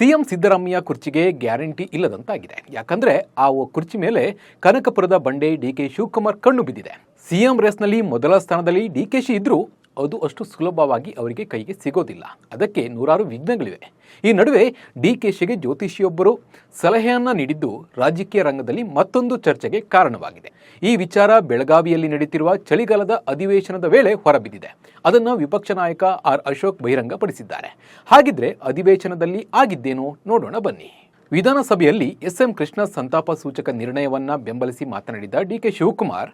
CM Siddaramaiah ಕುರ್ಚಿಗೆ guarantee ಇಲ್ಲದಂತಾಗಿದೆ. ಯಾಕಂದ್ರೆ ಆ ಕುರ್ಚಿ ಮೇಲೆ ಕನಕಪುರದ ಬಂಡೆ ಡಿಕೆ ಶಿವಕುಮಾರ್ ಕಣ್ಣು ಬಿದ್ದಿದೆ. ಸಿಎಂ ರೇಸ್ನಲ್ಲಿ ಮೊದಲ ಸ್ಥಾನದಲ್ಲಿ ಡಿಕೆಶಿ ಇದ್ರೂ ಅದು ಅಷ್ಟು ಸುಲಭವಾಗಿ ಅವರಿಗೆ ಕೈಗೆ ಸಿಗೋದಿಲ್ಲ. ಅದಕ್ಕೆ ನೂರಾರು ವಿಘ್ನಗಳಿವೆ. ಈ ನಡುವೆ ಡಿಕೆಶಿಗೆ ಜ್ಯೋತಿಷಿಯೊಬ್ಬರು ಸಲಹೆಯನ್ನ ನೀಡಿದ್ದು ರಾಜಕೀಯ ರಂಗದಲ್ಲಿ ಮತ್ತೊಂದು ಚರ್ಚೆಗೆ ಕಾರಣವಾಗಿದೆ. ಈ ವಿಚಾರ ಬೆಳಗಾವಿಯಲ್ಲಿ ನಡೆಯುತ್ತಿರುವ ಚಳಿಗಾಲದ ಅಧಿವೇಶನದ ವೇಳೆ ಹೊರಬಿದ್ದಿದೆ. ಅದನ್ನು ವಿಪಕ್ಷ ನಾಯಕ ಆರ್ ಅಶೋಕ್ ಬಹಿರಂಗಪಡಿಸಿದ್ದಾರೆ. ಹಾಗಿದ್ರೆ ಅಧಿವೇಶನದಲ್ಲಿ ಆಗಿದ್ದೇನೋ ನೋಡೋಣ ಬನ್ನಿ. ವಿಧಾನಸಭೆಯಲ್ಲಿ ಎಸ್ಎಂ ಕೃಷ್ಣ ಸಂತಾಪ ಸೂಚಕ ನಿರ್ಣಯವನ್ನ ಬೆಂಬಲಿಸಿ ಮಾತನಾಡಿದ ಡಿಕೆ ಶಿವಕುಮಾರ್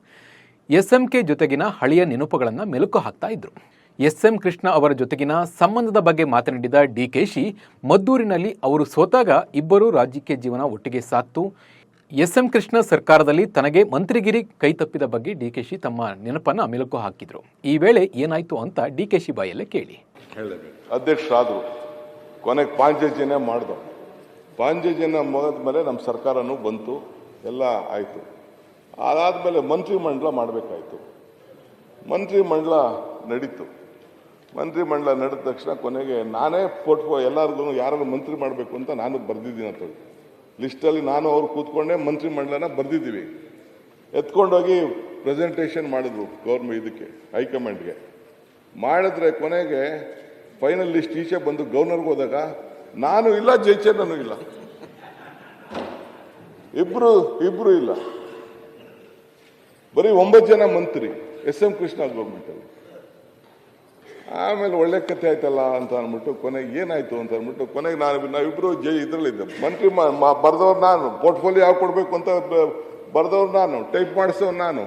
ಎಸ್ಎಂಕೆ ಜೊತೆಗಿನ ಹಳೆಯ ನೆನಪುಗಳನ್ನು ಮೆಲುಕು ಹಾಕ್ತಾ ಇದ್ರು. ಎಸ್ಎಂ ಕೃಷ್ಣ ಅವರ ಜೊತೆಗಿನ ಸಂಬಂಧದ ಬಗ್ಗೆ ಮಾತನಾಡಿದ ಡಿಕೆಶಿ ಮದ್ದೂರಿನಲ್ಲಿ ಅವರು ಸೋತಾಗ ಇಬ್ಬರು ರಾಜಕೀಯ ಜೀವನ ಒಟ್ಟಿಗೆ ಸಾಕ್ತು. ಎಸ್ಎಂ ಕೃಷ್ಣ ಸರ್ಕಾರದಲ್ಲಿ ತನಗೆ ಮಂತ್ರಿಗಿರಿ ಕೈತಪ್ಪಿದ ಬಗ್ಗೆ ಡಿಕೆಶಿ ತಮ್ಮ ನೆನಪನ್ನ ಮೆಲುಕು ಹಾಕಿದ್ರು. ಈ ವೇಳೆ ಏನಾಯ್ತು ಅಂತ ಡಿಕೆಶಿ ಬಾಯಲ್ಲೇ ಕೇಳಿ. ಅಧ್ಯಕ್ಷರಾದ್ರು ಕೊನೆಗೆ ಪಾಂಚಜನ್ಯ ಮಾಡ್ದು. ಪಾಂಚಜನ್ಯ ಮುಗಿದ್ಮೇಲೆ ನಮ್ಮ ಸರ್ಕಾರನೂ ಬಂತು, ಎಲ್ಲ ಆಯಿತು. ಅದಾದಮೇಲೆ ಮಂತ್ರಿಮಂಡಲ ಮಾಡಬೇಕಾಯ್ತು. ಮಂತ್ರಿಮಂಡಲ ನಡೀತು. ಮಂತ್ರಿಮಂಡಲ ನಡೆದ ತಕ್ಷಣ ಕೊನೆಗೆ ನಾನೇ ಎಲ್ಲರಿಗೂ ಯಾರು ಮಂತ್ರಿ ಮಾಡಬೇಕು ಅಂತ ನಾನು ಬರೆದಿದ್ದೀನಿ ಅಂತ ಲಿಸ್ಟಲ್ಲಿ ನಾನು ಅವ್ರು ಕೂತ್ಕೊಂಡೆ ಮಂತ್ರಿಮಂಡಲನ ಬರೆದಿದ್ದೀವಿ. ಎತ್ಕೊಂಡೋಗಿ ಪ್ರೆಸೆಂಟೇಷನ್ ಮಾಡಿದ್ರು ಇದಕ್ಕೆ ಹೈಕಮಾಂಡ್ಗೆ. ಮಾಡಿದ್ರೆ ಕೊನೆಗೆ ಫೈನಲ್ ಲಿಸ್ಟ್ ಈಚೆ ಬಂದು ಗವರ್ನರ್ಗೆ ಹೋದಾಗ ನಾನು ಇಲ್ಲ, ಜಯಚಂದ್ರನೂ ಇಲ್ಲ, ಇಬ್ರು ಇಲ್ಲ, ಬರೀ 9 ಜನ ಮಂತ್ರಿ ಎಸ್ಎಂ ಕೃಷ್ಣ ಗೌರ್ಮೆಂಟಲ್ಲಿ. ಆಮೇಲೆ ಒಳ್ಳೆ ಕಥೆ ಆಯ್ತಲ್ಲ ಅಂತ ಅಂದ್ಬಿಟ್ಟು ಕೊನೆಗೆ ಏನಾಯ್ತು ಅಂತ ಅಂದ್ಬಿಟ್ಟು ಕೊನೆಗೆ ನಾವಿಬ್ರು ಇದರಲ್ಲಿದ್ದೆ. ಮಂತ್ರಿ ಬರ್ದವ್ರು ನಾನು, ಪೋರ್ಟ್ಫೋಲಿಯೋ ಯಾವ ಕೊಡಬೇಕು ಅಂತ ಬರ್ದವ್ರು ನಾನು, ಟೈಪ್ ಮಾಡಿಸೋರು ನಾನು.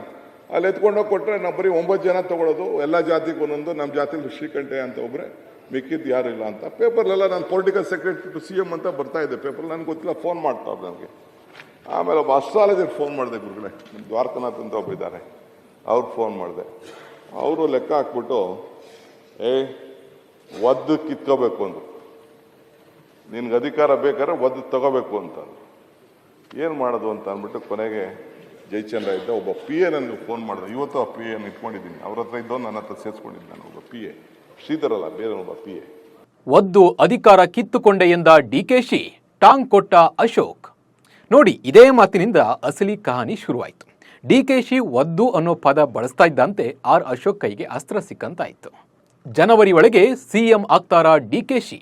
ಅಲ್ಲಿ ಎತ್ಕೊಂಡೋಗಿ ಕೊಟ್ಟರೆ ನಾವು ಬರೀ 9 ಜನ ತಗೊಳ್ಳೋದು, ಎಲ್ಲ ಜಾತಿಗೂ ಒಂದೊಂದು. ನಮ್ಮ ಜಾತಿಲಿ ಶ್ರೀಕಂಠಯ್ಯ ಅಂತ ಒಬ್ಬರೇ, ಮಿಕ್ಕಿದ್ದು ಯಾರಿಲ್ಲ ಅಂತ. ಪೇಪರ್ಲೆಲ್ಲ ನಾನು ಪೊಲಿಟಿಕಲ್ ಸೆಕ್ರೆಟರಿ ಟು CM ಅಂತ ಬರ್ತಾ ಇದ್ದೆ ಪೇಪರ್. ನನಗೆ ಗೊತ್ತಿಲ್ಲ, ಫೋನ್ ಮಾಡ್ತಾರೆ ನನಗೆ. ಆಮೇಲೆ ಒಬ್ಬ ಅಸ್ಟ್ರಾಲಜರ್ ಫೋನ್ ಮಾಡಿದೆ, ಗುರುಗಳೇ ದ್ವಾರಕನಾಥ್ ಅಂತ ಒಬ್ಬ ಇದ್ದಾರೆ, ಅವ್ರಿಗೆ ಫೋನ್ ಮಾಡಿದೆ. ಅವರು ಲೆಕ್ಕ ಹಾಕ್ಬಿಟ್ಟು ಒದ್ದು ಕಿತ್ಕೋಬೇಕು ಅಂದರು. ನಿನ್ಗೆ ಅಧಿಕಾರ ಬೇಕಾದ್ರೆ ಒದ್ದು ತಗೋಬೇಕು ಅಂತ. ಏನು ಮಾಡೋದು ಅಂತ ಅಂದ್ಬಿಟ್ಟು ಕೊನೆಗೆ ಜಯಚಂದ್ರ ಇದ್ದ ಒಬ್ಬ PA ನನಗೆ ಫೋನ್ ಮಾಡಿದೆ. ಇವತ್ತು ಆ PA ಇಟ್ಕೊಂಡಿದ್ದೀನಿ, ಅವ್ರ ಹತ್ರ ಇದ್ದೋ ನನ್ನ ಹತ್ರ ಸೇರಿಸ್ಕೊಂಡಿದ್ದೆ. ನಾನು ಒಬ್ಬ PA, ಶ್ರೀಧರ್ ಅಲ್ಲ, ಬೇರೆ ಒಬ್ಬ PA. ಒದ್ದು ಅಧಿಕಾರ ಕಿತ್ತುಕೊಂಡೆ ಎಂದ ಡಿಕೆಶಿ ಟಾಂಗ್ ಕೊಟ್ಟ ಅಶೋಕ್. ನೋಡಿ, ಇದೇ ಮಾತಿನಿಂದ ಅಸಲಿ ಕಹಾನಿ ಶುರುವಾಯಿತು. ಡಿಕೆಶಿ ಒದ್ದು ಅನ್ನೋ ಪದ ಬಳಸ್ತಾ ಇದ್ದಂತೆ ಆರ್ ಅಶೋಕ್ ಕೈಗೆ ಅಸ್ತ್ರ ಸಿಕ್ಕಂತಾಯಿತು. ಜನವರಿ ಒಳಗೆ CM ಆಗ್ತಾರಾ ಡಿಕೆಶಿ?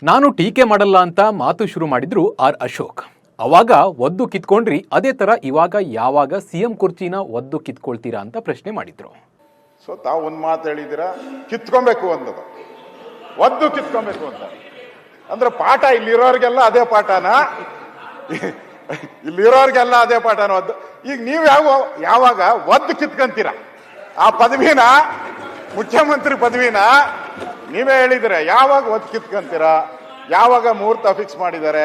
ನಾನು ಟೀಕೆ ಮಾಡಲ್ಲ ಅಂತ ಮಾತು ಶುರು ಮಾಡಿದ್ರು ಆರ್ ಅಶೋಕ್. ಅವಾಗ ಒದ್ದು ಕಿತ್ಕೊಂಡ್ರಿ, ಅದೇ ತರ ಇವಾಗ ಯಾವಾಗ CM ಕುರ್ಚಿನ ಒದ್ದು ಕಿತ್ಕೊಳ್ತೀರಾ ಅಂತ ಪ್ರಶ್ನೆ ಮಾಡಿದ್ರು. ಸೊ ತಾವು ಒಂದು ಮಾತು ಹೇಳಿದ್ದೀರಾ, ಕಿತ್ಕೊಬೇಕು ಅನ್ನೋದು, ಒದ್ದು ಕಿತ್ಕೊಬೇಕು ಅಂತ. ಅಂದ್ರೆ ಪಾಠ ಇಲ್ಲಿರೋರಿಗೆಲ್ಲ ಅದೇ ಪಾಠನ, ಇಲ್ಲಿರೋರ್ಗೆಲ್ಲ ಅದೇ ಪಾಠನ ಒದ್ದು. ಈಗ ನೀವು ಯಾವಾಗ ಒದ್ದು ಕಿತ್ಕೊಂತೀರ ಆ ಪದವಿನ, ಮುಖ್ಯಮಂತ್ರಿ ಪದವಿನ ನೀವೇ ಹೇಳಿದ್ರೆ, ಯಾವಾಗ ಒದ್ದು ಕಿತ್ಕೊಂತೀರಾ? ಯಾವಾಗ ಮುಹೂರ್ತ ಫಿಕ್ಸ್ ಮಾಡಿದ್ದಾರೆ?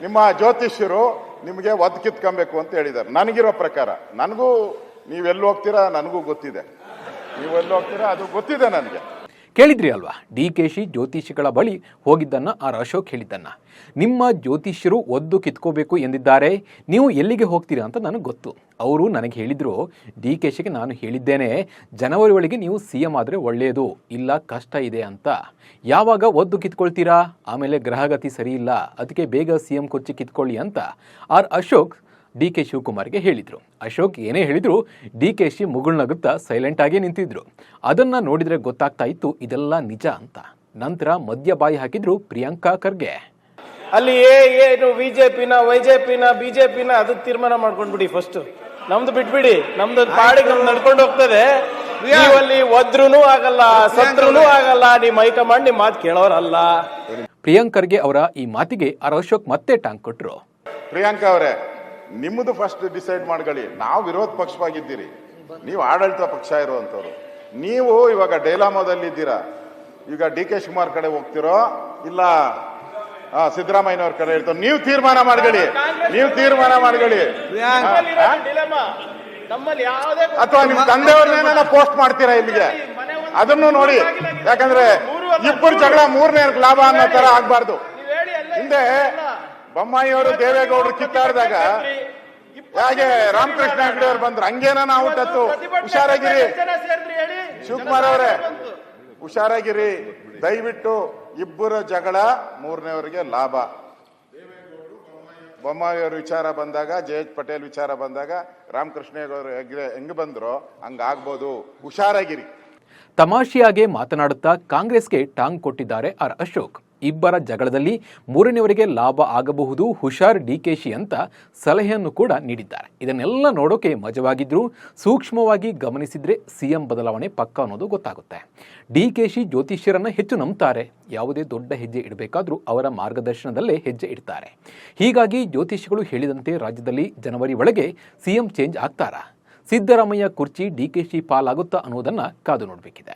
ನಿಮ್ಮ ಜ್ಯೋತಿಷ್ಯರು ನಿಮಗೆ ಒದ್ದು ಕಿತ್ಕೊಬೇಕು ಅಂತ ಹೇಳಿದ್ದಾರೆ. ನನಗಿರೋ ಪ್ರಕಾರ, ನನಗೂ ನೀವೆಲ್ಲಿ ಹೋಗ್ತೀರಾ ನನಗೂ ಗೊತ್ತಿದೆ, ನೀವೆಲ್ಲಿ ಹೋಗ್ತೀರಾ ಅದು ಗೊತ್ತಿದೆ ನನಗೆ. ಕೇಳಿದ್ರಿ ಅಲ್ವಾ, ಡಿಕೆಶಿ ಜ್ಯೋತಿಷಿಗಳ ಬಳಿ ಹೋಗಿದ್ದನ್ನ ಆರ್ ಅಶೋಕ್ ಹೇಳಿದ್ದನ್ನ. ನಿಮ್ಮ ಜ್ಯೋತಿಷ್ಯರು ಒದ್ದು ಕಿತ್ಕೋಬೇಕು ಎಂದಿದ್ದಾರೆ, ನೀವು ಎಲ್ಲಿಗೆ ಹೋಗ್ತೀರಾ ಅಂತ ನನಗೆ ಗೊತ್ತು. ಅವರು ನನಗೆ ಹೇಳಿದ್ರು, ಡಿಕೆಶಿಗೆ ನಾನು ಹೇಳಿದ್ದೇನೆ, ಜನವರಿ ಒಳಗೆ ನೀವು CM ಆದರೆ ಒಳ್ಳೆಯದು, ಇಲ್ಲ ಕಷ್ಟ ಇದೆ ಅಂತ. ಯಾವಾಗ ಒದ್ದು ಕಿತ್ಕೊಳ್ತೀರಾ? ಆಮೇಲೆ ಗ್ರಹಗತಿ ಸರಿ ಇಲ್ಲ, ಅದಕ್ಕೆ ಬೇಗ CM ಕುರ್ಚಿ ಕಿತ್ಕೊಳ್ಳಿ ಅಂತ ಆರ್ ಅಶೋಕ್ ಡಿಕೆ ಶಿವಕುಮಾರ್ಗೆ ಹೇಳಿದ್ರು. ಅಶೋಕ್ ಏನೇ ಹೇಳಿದ್ರು ಡಿಕೆಶಿ ಮುಗುಳ್ನಗುತ್ತಾ ಸೈಲೆಂಟ್ ಆಗೇ ನಿಂತಿದ್ರು. ಅದನ್ನ ನೋಡಿದ್ರೆ ಗೊತ್ತಾಗ್ತಾ ಇತ್ತು ಇದೆಲ್ಲ ನಿಜ ಅಂತ. ನಂತರ ಮಧ್ಯ ಬಾಯಿ ಹಾಕಿದ್ರು ಪ್ರಿಯಾಂಕಾ ಖರ್ಗೆ. ಅಲ್ಲಿ ಏನು ವೈಜೆಪಿನ ಬಿಜೆಪಿನ ಅದು ತೀರ್ಮಾನ ಮಾಡ್ಕೊಂಡ್ಬಿಡಿ, ಫಸ್ಟ್ ನಮ್ದು ಬಿಟ್ಬಿಡಿ, ನಮ್ದು ಪಾಡಿಗೆ ನಮ್ದು ನಡ್ಕೊಂಡು ಹೋಗ್ತದೆ. ನೀವಲ್ಲಿ ಒದ್ರೂ ಆಗಲ್ಲ, ಸತ್ರೂ ಆಗಲ್ಲ, ನಿಮ್ಮ ಹೈಕಮಾಂಡ್ ನಿಮ್ಮ ಮಾತು ಕೇಳೋರಲ್ಲ. ಪ್ರಿಯಾಂಕ್ ಖರ್ಗೆ ಅವರ ಈ ಮಾತಿಗೆ ಆರ್ ಅಶೋಕ್ ಮತ್ತೆ ಟಾಂಗ್ ಕೊಟ್ರು. ಪ್ರಿಯಾಂಕಾ ಅವರೇ, ನಿಮ್ಮದು ಫಸ್ಟ್ ಡಿಸೈಡ್ ಮಾಡ್ಕೊಳ್ಳಿ. ನಾವು ವಿರೋಧ ಪಕ್ಷವಾಗಿದ್ದೀರಿ, ನೀವು ಆಡಳಿತ ಪಕ್ಷ ಇರುವಂತವ್ರು. ನೀವು ಇವಾಗ ಡೈಲಾಮೋದಲ್ಲಿದ್ದೀರಾ. ಈಗ DK ಶಿವಕುಮಾರ್ ಕಡೆ ಹೋಗ್ತಿರೋ ಇಲ್ಲ ಸಿದ್ದರಾಮಯ್ಯನವ್ರ ಕಡೆ ಇರ್ತಾರೋ, ನೀವು ತೀರ್ಮಾನ ಮಾಡ್ಕೊಳ್ಳಿ. ಅಥವಾ ನಿಮ್ಮ ತಂದೆಯವ್ರನ್ನೇನ ಪೋಸ್ಟ್ ಮಾಡ್ತೀರಾ ಇಲ್ಲಿಗೆ, ಅದನ್ನು ನೋಡಿ. ಯಾಕಂದ್ರೆ ಇಬ್ಬರು ಜಗಳ ಮೂರನೇ ಲಾಭ ಅನ್ನೋ ತರ ಆಗ್ಬಾರ್ದು. ಹಿಂದೆ ಬೊಮ್ಮಾಯಿಯವರು ದೇವೇಗೌಡರು ಕಿತ್ತಾಡಿದಾಗ ಹೇಗೆ ರಾಮಕೃಷ್ಣ ಹೆಗಡೆ ಅವರು ಬಂದ್ರು, ಹಂಗೇನ ನಾವು ಹುಟ್ಟತ್ತು. ಹುಷಾರಾಗಿರಿ ಶಿವಕುಮಾರ್ ಅವರೇ, ಹುಷಾರಾಗಿರಿ. ದಯವಿಟ್ಟು ಇಬ್ಬರ ಜಗಳ ಮೂರನೇವರಿಗೆ ಲಾಭ. ಬೊಮ್ಮಾಯಿಯವ್ರ ವಿಚಾರ ಬಂದಾಗ, ಜೆ.ಎಚ್. ಪಟೇಲ್ ವಿಚಾರ ಬಂದಾಗ, ರಾಮಕೃಷ್ಣೇಗೌಡರು ಹೆಂಗ್ ಬಂದ್ರು ಹಂಗಾಗ್ಬೋದು. ಹುಷಾರಾಗಿರಿ. ತಮಾಷೆಯಾಗೆ ಮಾತನಾಡುತ್ತಾ ಕಾಂಗ್ರೆಸ್ಗೆ ಟಾಂಗ್ ಕೊಟ್ಟಿದ್ದಾರೆ ಆರ್ ಅಶೋಕ್. ಇಬ್ಬರ ಜಗಳದಲ್ಲಿ ಮೂರನೆಯವರಿಗೆ ಲಾಭ ಆಗಬಹುದು, ಹುಷಾರ್ ಡಿಕೆಶಿ ಅಂತ ಸಲಹೆಯನ್ನು ಕೂಡ ನೀಡಿದ್ದಾರೆ. ಇದನ್ನೆಲ್ಲ ನೋಡೋಕೆ ಮಜವಾಗಿದ್ರು ಸೂಕ್ಷ್ಮವಾಗಿ ಗಮನಿಸಿದ್ರೆ ಸಿಎಂ ಬದಲಾವಣೆ ಪಕ್ಕ ಅನ್ನೋದು ಗೊತ್ತಾಗುತ್ತೆ. ಡಿಕೆಶಿ ಜ್ಯೋತಿಷ್ಯರನ್ನ ಹೆಚ್ಚು ನಂಬ್ತಾರೆ. ಯಾವುದೇ ದೊಡ್ಡ ಹೆಜ್ಜೆ ಇಡಬೇಕಾದ್ರೂ ಅವರ ಮಾರ್ಗದರ್ಶನದಲ್ಲೇ ಹೆಜ್ಜೆ ಇಡ್ತಾರೆ. ಹೀಗಾಗಿ ಜ್ಯೋತಿಷಿಗಳು ಹೇಳಿದಂತೆ ರಾಜ್ಯದಲ್ಲಿ ಜನವರಿ ಒಳಗೆ ಸಿಎಂ ಚೇಂಜ್ ಆಗ್ತಾರಾ? ಸಿದ್ದರಾಮಯ್ಯ ಕುರ್ಚಿ ಡಿಕೆಶಿ ಪಾಲಾಗುತ್ತಾ ಅನ್ನೋದನ್ನ ಕಾದು ನೋಡಬೇಕಿದೆ.